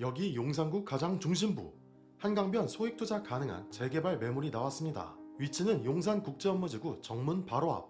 여기 용산구 가장 중심부, 한강변 소액투자 가능한 재개발 매물이 나왔습니다. 위치는 용산국제업무지구 정문 바로 앞,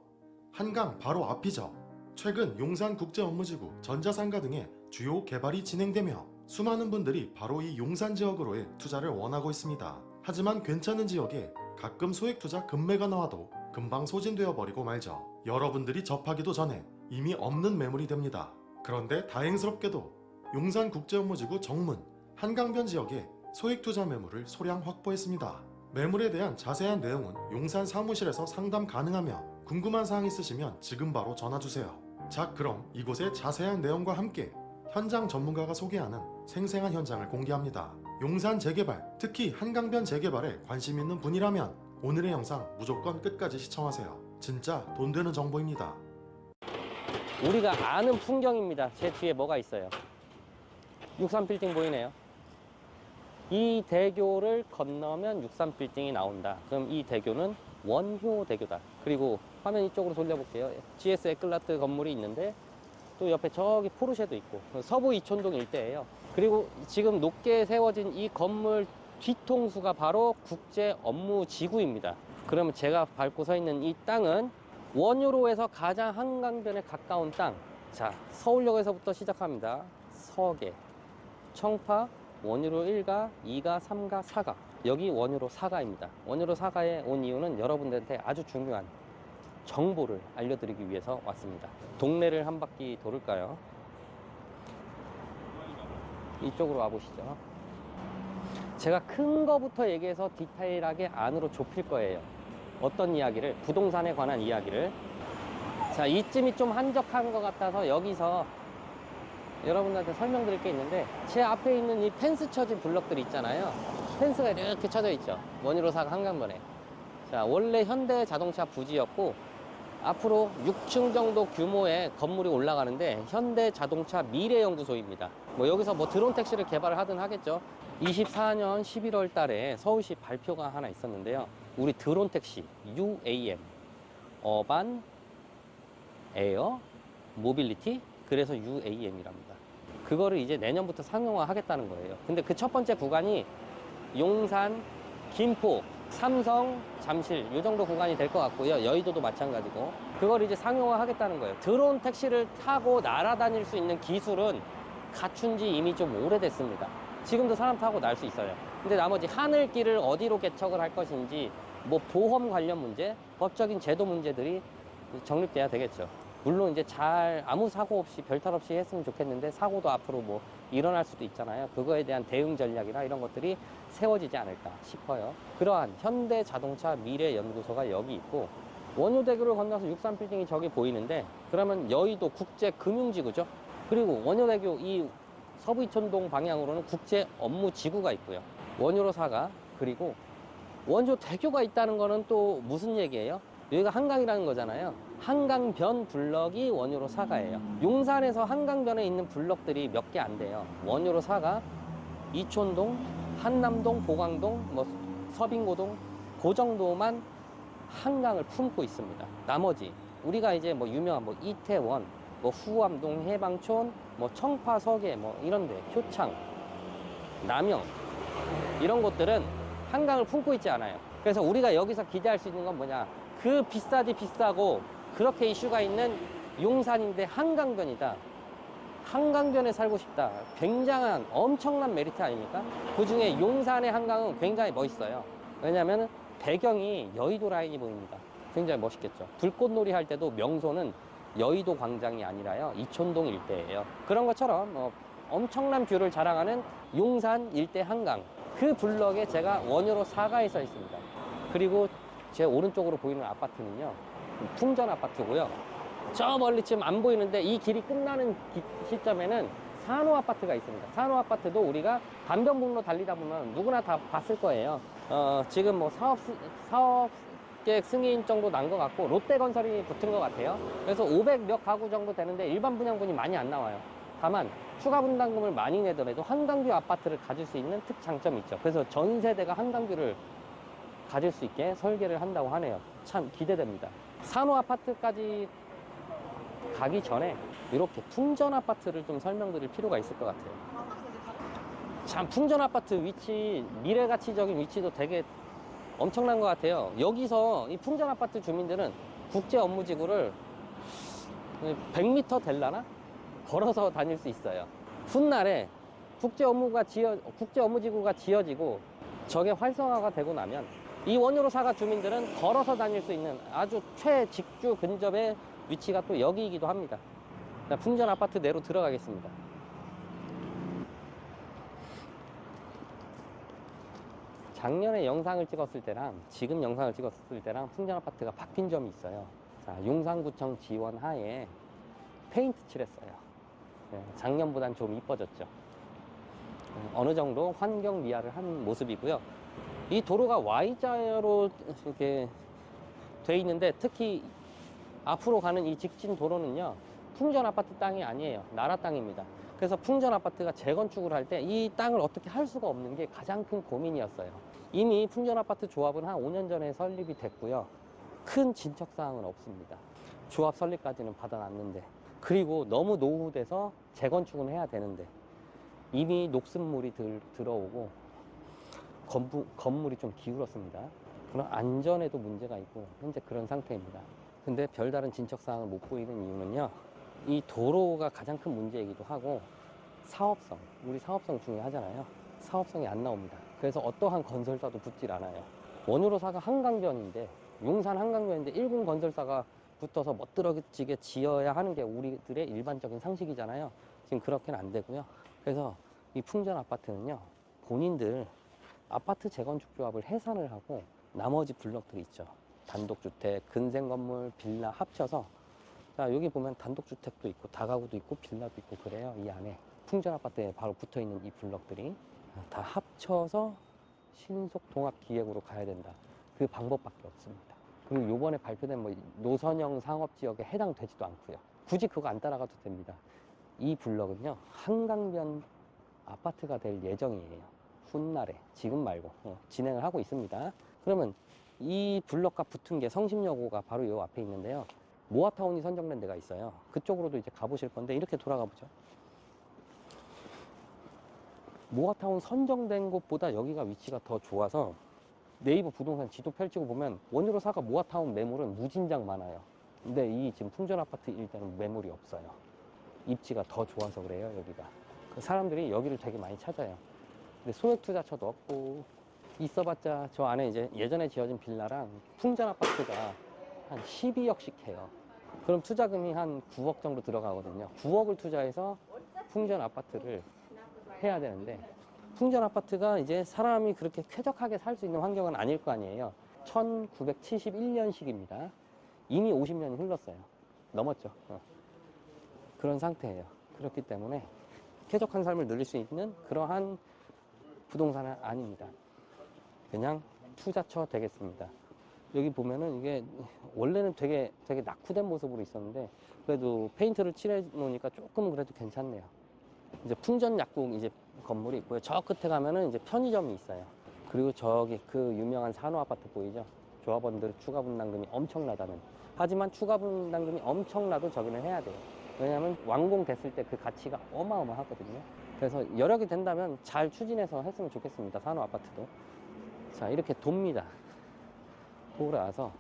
한강 바로 앞이죠. 최근 용산국제업무지구 전자상가 등의 주요 개발이 진행되며 수많은 분들이 바로 이 용산 지역으로의 투자를 원하고 있습니다. 하지만 괜찮은 지역에 가끔 소액투자 급매가 나와도 금방 소진되어 버리고 말죠. 여러분들이 접하기도 전에 이미 없는 매물이 됩니다. 그런데 다행스럽게도 용산국제업무지구 정문, 한강변 지역에 소액투자 매물을 소량 확보했습니다. 매물에 대한 자세한 내용은 용산 사무실에서 상담 가능하며 궁금한 사항 있으시면 지금 바로 전화주세요. 자, 그럼 이곳의 자세한 내용과 함께 현장 전문가가 소개하는 생생한 현장을 공개합니다. 용산 재개발, 특히 한강변 재개발에 관심 있는 분이라면 오늘의 영상 무조건 끝까지 시청하세요. 진짜 돈 되는 정보입니다. 우리가 아는 풍경입니다. 제 뒤에 뭐가 있어요? 63빌딩 보이네요. 이 대교를 건너면 63빌딩이 나온다. 그럼 이 대교는 원효대교다. 그리고 화면 이쪽으로 돌려볼게요. GS 에클라트 건물이 있는데 또 옆에 저기 포르쉐도 있고 서부 이촌동 일대예요. 그리고 지금 높게 세워진 이 건물 뒤통수가 바로 국제업무지구입니다. 그러면 제가 밟고 서 있는 이 땅은 원효로에서 가장 한강변에 가까운 땅. 자, 서울역에서부터 시작합니다. 서계, 청파, 원효로 1가, 2가, 3가, 4가. 여기 원효로 4가입니다. 원효로 4가에 온 이유는 여러분들한테 아주 중요한 정보를 알려드리기 위해서 왔습니다. 동네를 한 바퀴 돌을까요? 이쪽으로 와보시죠. 제가 큰 거부터 얘기해서 디테일하게 안으로 좁힐 거예요. 어떤 이야기를? 부동산에 관한 이야기를. 자, 이쯤이 좀 한적한 것 같아서 여기서 여러분들한테 설명드릴 게 있는데, 제 앞에 있는 이 펜스 쳐진 블럭들 있잖아요. 펜스가 이렇게 쳐져 있죠. 원효로사가 한강변에. 자, 원래 현대자동차 부지였고 앞으로 6층 정도 규모의 건물이 올라가는데 현대자동차 미래연구소입니다. 뭐 여기서 뭐 드론 택시를 개발을 하든 하겠죠. 24년 11월 달에 서울시 발표가 하나 있었는데요. 우리 드론 택시 UAM, 어반 에어 모빌리티, 그래서 UAM이랍니다. 그거를 이제 내년부터 상용화 하겠다는 거예요. 근데 그 첫 번째 구간이 용산, 김포, 삼성, 잠실 이 정도 구간이 될 것 같고요. 여의도도 마찬가지고. 그걸 이제 상용화 하겠다는 거예요. 드론 택시를 타고 날아다닐 수 있는 기술은 갖춘 지 이미 좀 오래됐습니다. 지금도 사람 타고 날 수 있어요. 근데 나머지 하늘길을 어디로 개척을 할 것인지, 뭐 보험 관련 문제, 법적인 제도 문제들이 정립돼야 되겠죠. 물론 이제 잘 아무 사고 없이 별탈 없이 했으면 좋겠는데 사고도 앞으로 뭐 일어날 수도 있잖아요. 그거에 대한 대응 전략이나 이런 것들이 세워지지 않을까 싶어요. 그러한 현대자동차 미래연구소가 여기 있고, 원효대교를 건너서 63빌딩이 저기 보이는데, 그러면 여의도 국제금융지구죠. 그리고 원효대교 이 서부이촌동 방향으로는 국제업무지구가 있고요. 원효로 4가, 그리고 원효대교가 있다는 거는 또 무슨 얘기예요? 여기가 한강이라는 거잖아요. 한강변 블럭이 원효로 4가예요. 용산에서 한강변에 있는 블럭들이 몇 개 안 돼요. 원효로 4가 이촌동, 한남동, 보강동, 뭐 서빙고동 그 정도만 한강을 품고 있습니다. 나머지 우리가 이제 뭐 유명한 뭐 이태원, 뭐 후암동, 해방촌, 뭐 청파, 서계, 뭐 이런데 효창, 남영 이런 곳들은 한강을 품고 있지 않아요. 그래서 우리가 여기서 기대할 수 있는 건 뭐냐? 그 비싸디 비싸고 그렇게 이슈가 있는 용산인데 한강변이다. 한강변에 살고 싶다. 굉장한 엄청난 메리트 아닙니까? 그 중에 용산의 한강은 굉장히 멋있어요. 왜냐하면 배경이 여의도 라인이 보입니다. 굉장히 멋있겠죠. 불꽃놀이 할 때도 명소는 여의도 광장이 아니라요, 이촌동 일대예요. 그런 것처럼 엄청난 뷰를 자랑하는 용산 일대 한강, 그 블럭에 제가 원효로 4가에 서 있습니다. 그리고 제 오른쪽으로 보이는 아파트는요, 풍전 아파트고요. 저 멀리 지금 안 보이는데 이 길이 끝나는 시점에는 산호 아파트가 있습니다. 산호 아파트도 우리가 반변북로 달리다 보면 누구나 다 봤을 거예요. 지금 뭐 사업계획 승인 정도 난 것 같고 롯데건설이 붙은 것 같아요. 그래서 500몇 가구 정도 되는데 일반 분양분이 많이 안 나와요. 다만 추가 분담금을 많이 내더라도 한강뷰 아파트를 가질 수 있는 특장점이 있죠. 그래서 전 세대가 한강뷰를 가질 수 있게 설계를 한다고 하네요. 참 기대됩니다. 산호 아파트까지 가기 전에 이렇게 풍전 아파트를 좀 설명드릴 필요가 있을 것 같아요. 참 풍전 아파트 위치, 미래 가치적인 위치도 되게 엄청난 것 같아요. 여기서 이 풍전 아파트 주민들은 국제 업무지구를 100m 될라나? 걸어서 다닐 수 있어요. 훗날에 국제 업무지구가 지어지고 저게 활성화가 되고 나면 이 원유로 사가 주민들은 걸어서 다닐 수 있는 아주 최직주 근접의 위치가 또 여기이기도 합니다. 자, 풍전 아파트 내로 들어가겠습니다. 작년에 영상을 찍었을 때랑 지금 영상을 찍었을 때랑 풍전 아파트가 바뀐 점이 있어요. 자, 용산구청 지원 하에 페인트 칠했어요. 네, 작년보단 좀 이뻐졌죠. 어느 정도 환경 미화를 한 모습이고요. 이 도로가 Y자로 이렇게 돼 있는데, 특히 앞으로 가는 이 직진 도로는요, 풍전 아파트 땅이 아니에요. 나라 땅입니다. 그래서 풍전 아파트가 재건축을 할 때 이 땅을 어떻게 할 수가 없는 게 가장 큰 고민이었어요. 이미 풍전 아파트 조합은 한 5년 전에 설립이 됐고요. 큰 진척 사항은 없습니다. 조합 설립까지는 받아놨는데, 그리고 너무 노후돼서 재건축은 해야 되는데 이미 녹슨물이 들어오고 건물이 좀 기울었습니다. 그런 안전에도 문제가 있고 현재 그런 상태입니다. 근데 별다른 진척 사항을 못 보이는 이유는요, 이 도로가 가장 큰 문제이기도 하고 사업성, 우리 사업성 중요하잖아요. 사업성이 안 나옵니다. 그래서 어떠한 건설사도 붙질 않아요. 원유로사가 한강변인데, 용산 한강변인데 1군 건설사가 붙어서 멋들어지게 지어야 하는 게 우리들의 일반적인 상식이잖아요. 지금 그렇게는 안 되고요. 그래서 이 풍전 아파트는요, 본인들 아파트 재건축 조합을 해산을 하고 나머지 블럭들이 있죠. 단독주택, 근생건물, 빌라 합쳐서, 자, 여기 보면 단독주택도 있고 다가구도 있고 빌라도 있고 그래요. 이 안에 풍전 아파트에 바로 붙어 있는 이 블럭들이 다 합쳐서 신속통합기획으로 가야 된다. 그 방법밖에 없습니다. 그리고 요번에 발표된 뭐 노선형 상업지역에 해당되지도 않고요. 굳이 그거 안 따라가도 됩니다. 이 블럭은요, 한강변 아파트가 될 예정이에요. 훗날에, 지금 말고 진행을 하고 있습니다. 그러면 이 블럭과 붙은 게 성심여고가 바로 요 앞에 있는데요, 모아타운이 선정된 데가 있어요. 그쪽으로도 이제 가보실 건데, 이렇게 돌아가 보죠. 모아타운 선정된 곳보다 여기가 위치가 더 좋아서 네이버 부동산 지도 펼치고 보면 원유로사가 모아타운 매물은 무진장 많아요. 근데 이 지금 풍전 아파트 일대는 매물이 없어요. 입지가 더 좋아서 그래요, 여기가. 사람들이 여기를 되게 많이 찾아요. 근데 소액 투자처도 없고, 있어봤자 저 안에 이제 예전에 지어진 빌라랑 풍전 아파트가 한 12억씩 해요. 그럼 투자금이 한 9억 정도 들어가거든요. 9억을 투자해서 풍전 아파트를 해야 되는데, 풍전 아파트가 이제 사람이 그렇게 쾌적하게 살 수 있는 환경은 아닐 거 아니에요. 1971년식입니다. 이미 50년이 흘렀어요. 넘었죠. 그런 상태예요. 그렇기 때문에 쾌적한 삶을 누릴 수 있는 그러한 부동산은 아닙니다. 그냥 투자처 되겠습니다. 여기 보면은 이게 원래는 되게 낙후된 모습으로 있었는데, 그래도 페인트를 칠해 놓으니까 조금 그래도 괜찮네요. 이제 풍전 약국 이제 건물이 있고요. 저 끝에 가면은 이제 편의점이 있어요. 그리고 저기 그 유명한 산호 아파트 보이죠? 조합원들 추가 분담금이 엄청나다는. 하지만 추가 분담금이 엄청나도 저기는 해야 돼요. 왜냐하면 완공됐을 때 그 가치가 어마어마하거든요. 그래서 여력이 된다면 잘 추진해서 했으면 좋겠습니다. 산호 아파트도. 자, 이렇게 돕니다. 돌아와서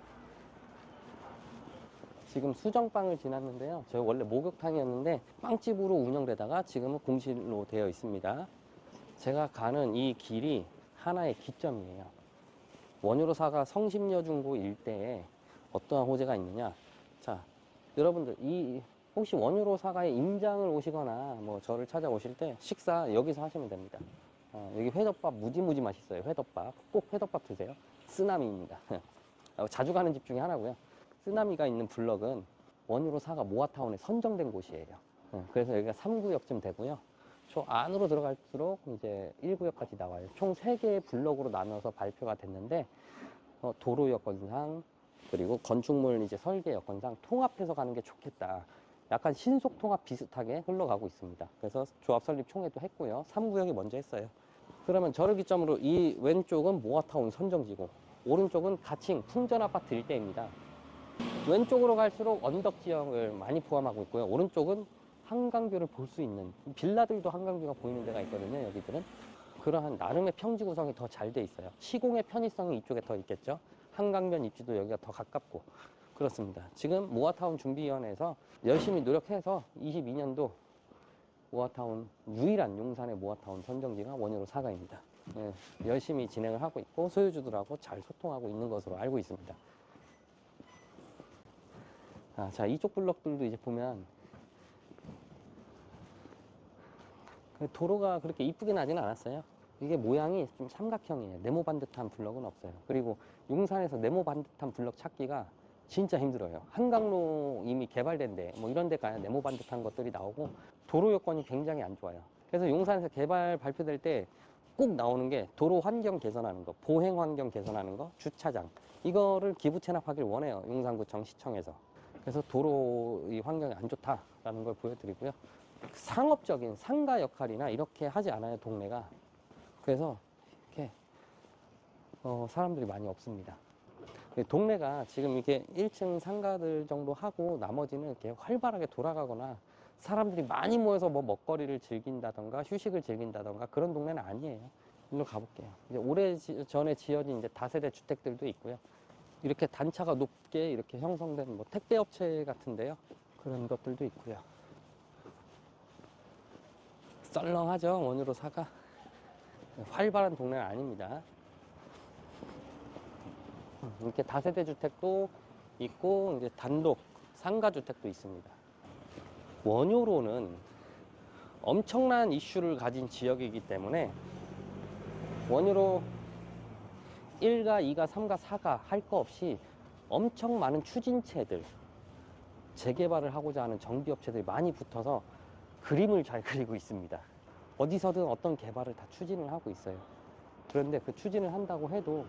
지금 수정빵을 지났는데요. 저희 원래 목욕탕이었는데 빵집으로 운영되다가 지금은 공실로 되어 있습니다. 제가 가는 이 길이 하나의 기점이에요. 원유로사가 성심여중고 일대에 어떠한 호재가 있느냐. 자, 여러분들 혹시 원유로사가에 임장을 오시거나 뭐 저를 찾아오실 때 식사 여기서 하시면 됩니다. 여기 회덮밥 무지무지 맛있어요. 회덮밥 꼭 회덮밥 드세요. 쓰나미입니다. 자주 가는 집 중에 하나고요. 쓰나미가 있는 블럭은 원유로사가 모아타운에 선정된 곳이에요. 그래서 여기가 3구역쯤 되고요. 저 안으로 들어갈수록 이제 1구역까지 나와요. 총 3개의 블럭으로 나눠서 발표가 됐는데, 도로 여건상 그리고 건축물 이제 설계 여건상 통합해서 가는 게 좋겠다. 약간 신속 통합 비슷하게 흘러가고 있습니다. 그래서 조합 설립 총회도 했고요. 3구역이 먼저 했어요. 그러면 저를 기점으로 이 왼쪽은 모아타운 선정지고, 오른쪽은 가칭 풍전 아파트 일대입니다. 왼쪽으로 갈수록 언덕 지형을 많이 포함하고 있고요. 오른쪽은 한강뷰를 볼 수 있는 빌라들도 한강뷰가 보이는 데가 있거든요. 여기들은 그러한 나름의 평지 구성이 더 잘 돼 있어요. 시공의 편의성이 이쪽에 더 있겠죠. 한강변 입지도 여기가 더 가깝고 그렇습니다. 지금 모아타운 준비위원회에서 열심히 노력해서 22년도 모아타운 유일한 용산의 모아타운 선정지가 원효로 사가입니다. 예, 열심히 진행을 하고 있고 소유주들하고 잘 소통하고 있는 것으로 알고 있습니다. 자, 이쪽 블럭들도 이제 보면 도로가 그렇게 이쁘게 나지는 않았어요. 이게 모양이 좀 삼각형이에요. 네모 반듯한 블럭은 없어요. 그리고 용산에서 네모 반듯한 블럭 찾기가 진짜 힘들어요. 한강로 이미 개발된데 뭐 이런 데 가야 네모 반듯한 것들이 나오고 도로 여건이 굉장히 안 좋아요. 그래서 용산에서 개발 발표될 때 꼭 나오는 게 도로 환경 개선하는 거, 보행 환경 개선하는 거, 주차장 이거를 기부 체납하길 원해요. 용산구청 시청에서. 그래서 도로 이 환경이 안 좋다라는 걸 보여드리고요. 상업적인 상가 역할이나 이렇게 하지 않아요, 동네가. 그래서 이렇게 사람들이 많이 없습니다. 동네가 지금 이렇게 1층 상가들 정도 하고 나머지는 이렇게 활발하게 돌아가거나 사람들이 많이 모여서 뭐 먹거리를 즐긴다던가 휴식을 즐긴다던가 그런 동네는 아니에요. 일로 가볼게요. 이제 오래전에 지어진 이제 다세대 주택들도 있고요. 이렇게 단차가 높게 이렇게 형성된 뭐 택배업체 같은데요. 그런 것들도 있고요. 썰렁하죠, 원효로 사가. 활발한 동네는 아닙니다. 이렇게 다세대 주택도 있고 이제 단독 상가 주택도 있습니다. 원효로는 엄청난 이슈를 가진 지역이기 때문에 원효로 1가, 2가, 3가, 4가 할 거 없이 엄청 많은 추진체들, 재개발을 하고자 하는 정비업체들이 많이 붙어서 그림을 잘 그리고 있습니다. 어디서든 어떤 개발을 다 추진을 하고 있어요. 그런데 그 추진을 한다고 해도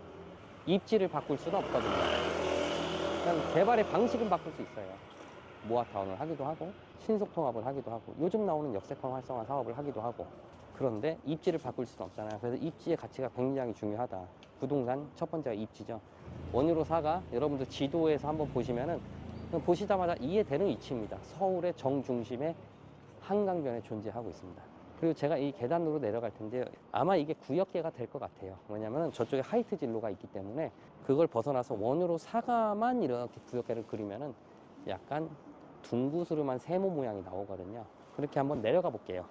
입지를 바꿀 수는 없거든요. 그냥 개발의 방식은 바꿀 수 있어요. 모아타운을 하기도 하고 신속통합을 하기도 하고 요즘 나오는 역세권 활성화 사업을 하기도 하고. 그런데 입지를 바꿀 수는 없잖아요. 그래서 입지의 가치가 굉장히 중요하다. 부동산 첫 번째가 입지죠. 원효로 사가 여러분들 지도에서 한번 보시면은 보시자마자 이해되는 위치입니다. 서울의 정중심에 한강변에 존재하고 있습니다. 그리고 제가 이 계단으로 내려갈 텐데 아마 이게 구역계가 될 것 같아요. 왜냐면 저쪽에 하이트 진로가 있기 때문에 그걸 벗어나서 원효로 사가만 이렇게 구역계를 그리면은 약간 둥구스름한 세모 모양이 나오거든요. 그렇게 한번 내려가 볼게요.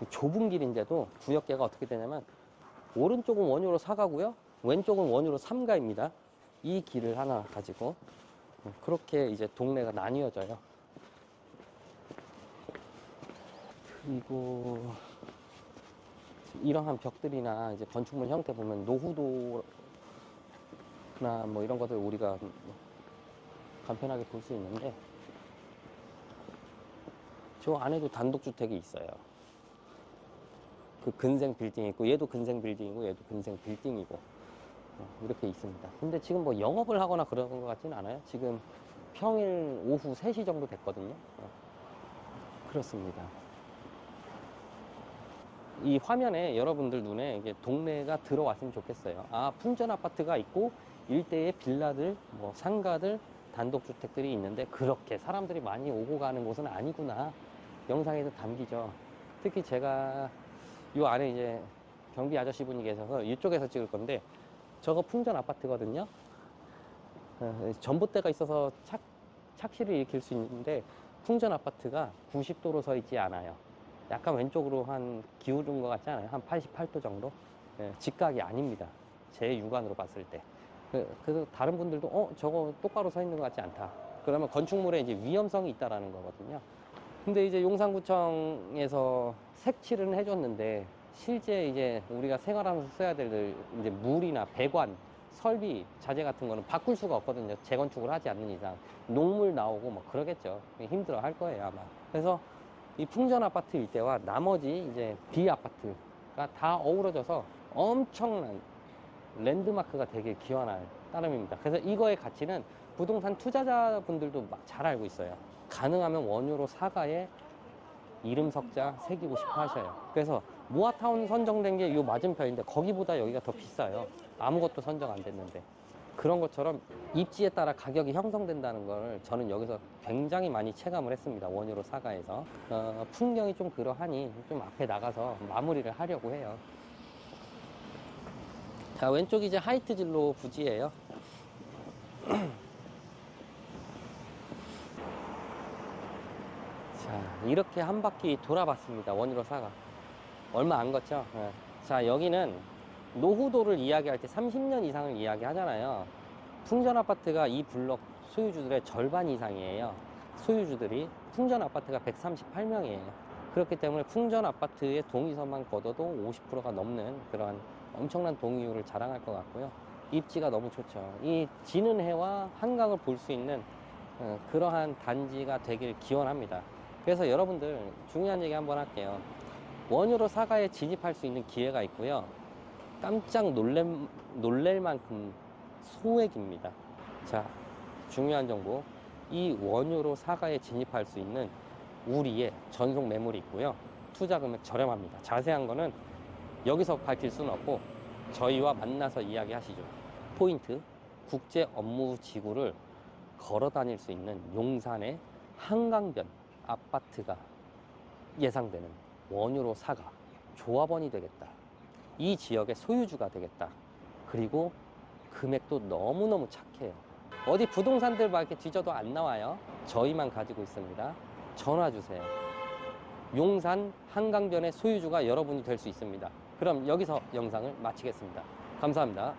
좁은 길인데도 구역계가 어떻게 되냐면 오른쪽은 원효로 사가고요, 왼쪽은 원효로 3가입니다. 이 길을 하나 가지고 그렇게 이제 동네가 나뉘어져요. 그리고 이러한 벽들이나 이제 건축물 형태 보면 노후도나 뭐 이런 것들 우리가 간편하게 볼 수 있는데 저 안에도 단독주택이 있어요. 그 근생 빌딩이 있고 얘도 근생 빌딩이고 얘도 근생 빌딩이고 이렇게 있습니다. 근데 지금 뭐 영업을 하거나 그런 것 같지는 않아요. 지금 평일 오후 3시 정도 됐거든요. 그렇습니다. 이 화면에 여러분들 눈에 이게 동네가 들어왔으면 좋겠어요. 아, 풍전 아파트가 있고 일대의 빌라들, 뭐 상가들, 단독주택들이 있는데 그렇게 사람들이 많이 오고 가는 곳은 아니구나. 영상에도 담기죠. 특히 제가 요 안에 이제 경비 아저씨 분이 계셔서 이쪽에서 찍을 건데 저거 풍전 아파트거든요. 전봇대가 있어서 착시를 일으킬 수 있는데 풍전 아파트가 90도로 서 있지 않아요. 약간 왼쪽으로 한 기울은 것 같지 않아요? 한 88도 정도? 직각이 아닙니다. 제 육안으로 봤을 때. 그래서 다른 분들도 저거 똑바로 서 있는 것 같지 않다. 그러면 건축물에 이제 위험성이 있다라는 거거든요. 근데 이제 용산구청에서 색칠은 해줬는데 실제 이제 우리가 생활하면서 써야 될 이제 물이나 배관, 설비, 자재 같은 거는 바꿀 수가 없거든요. 재건축을 하지 않는 이상. 녹물 나오고 뭐 그러겠죠. 힘들어 할 거예요, 아마. 그래서 이 풍전 아파트 일대와 나머지 이제 B 아파트가 다 어우러져서 엄청난 랜드마크가 되길 기원할 따름입니다. 그래서 이거의 가치는 부동산 투자자분들도 잘 알고 있어요. 가능하면 원효로 사가에 이름 석자 새기고 싶어 하셔요. 그래서 모아타운 선정된 게 이 맞은편인데 거기보다 여기가 더 비싸요. 아무것도 선정 안 됐는데. 그런 것처럼 입지에 따라 가격이 형성된다는 걸 저는 여기서 굉장히 많이 체감을 했습니다. 원유로 사가에서. 풍경이 좀 그러하니 좀 앞에 나가서 마무리를 하려고 해요. 자, 왼쪽이 이제 하이트 진로 부지예요. 자, 이렇게 한 바퀴 돌아봤습니다. 원유로 사가. 얼마 안 걷죠? 예. 자, 여기는 노후도를 이야기할 때 30년 이상을 이야기하잖아요. 풍전 아파트가 이 블록 소유주들의 절반 이상이에요. 소유주들이 풍전 아파트가 138명이에요. 그렇기 때문에 풍전 아파트의 동의서만 걷어도 50%가 넘는 그런 엄청난 동의율을 자랑할 것 같고요. 입지가 너무 좋죠. 이 지는 해와 한강을 볼 수 있는 그러한 단지가 되길 기원합니다. 그래서 여러분들 중요한 얘기 한번 할게요. 원유로 사가에 진입할 수 있는 기회가 있고요. 깜짝 놀랄 만큼 소액입니다. 자, 중요한 정보. 이 원유로 사가에 진입할 수 있는 우리의 전속 매물이 있고요. 투자 금액 저렴합니다. 자세한 거는 여기서 밝힐 수는 없고 저희와 만나서 이야기하시죠. 포인트, 국제 업무 지구를 걸어 다닐 수 있는 용산의 한강변 아파트가 예상되는 원유로 사가 조합원이 되겠다. 이 지역의 소유주가 되겠다. 그리고 금액도 너무너무 착해요. 어디 부동산들 막 이렇게 뒤져도 안 나와요. 저희만 가지고 있습니다. 전화 주세요. 용산 한강변의 소유주가 여러분이 될 수 있습니다. 그럼 여기서 영상을 마치겠습니다. 감사합니다.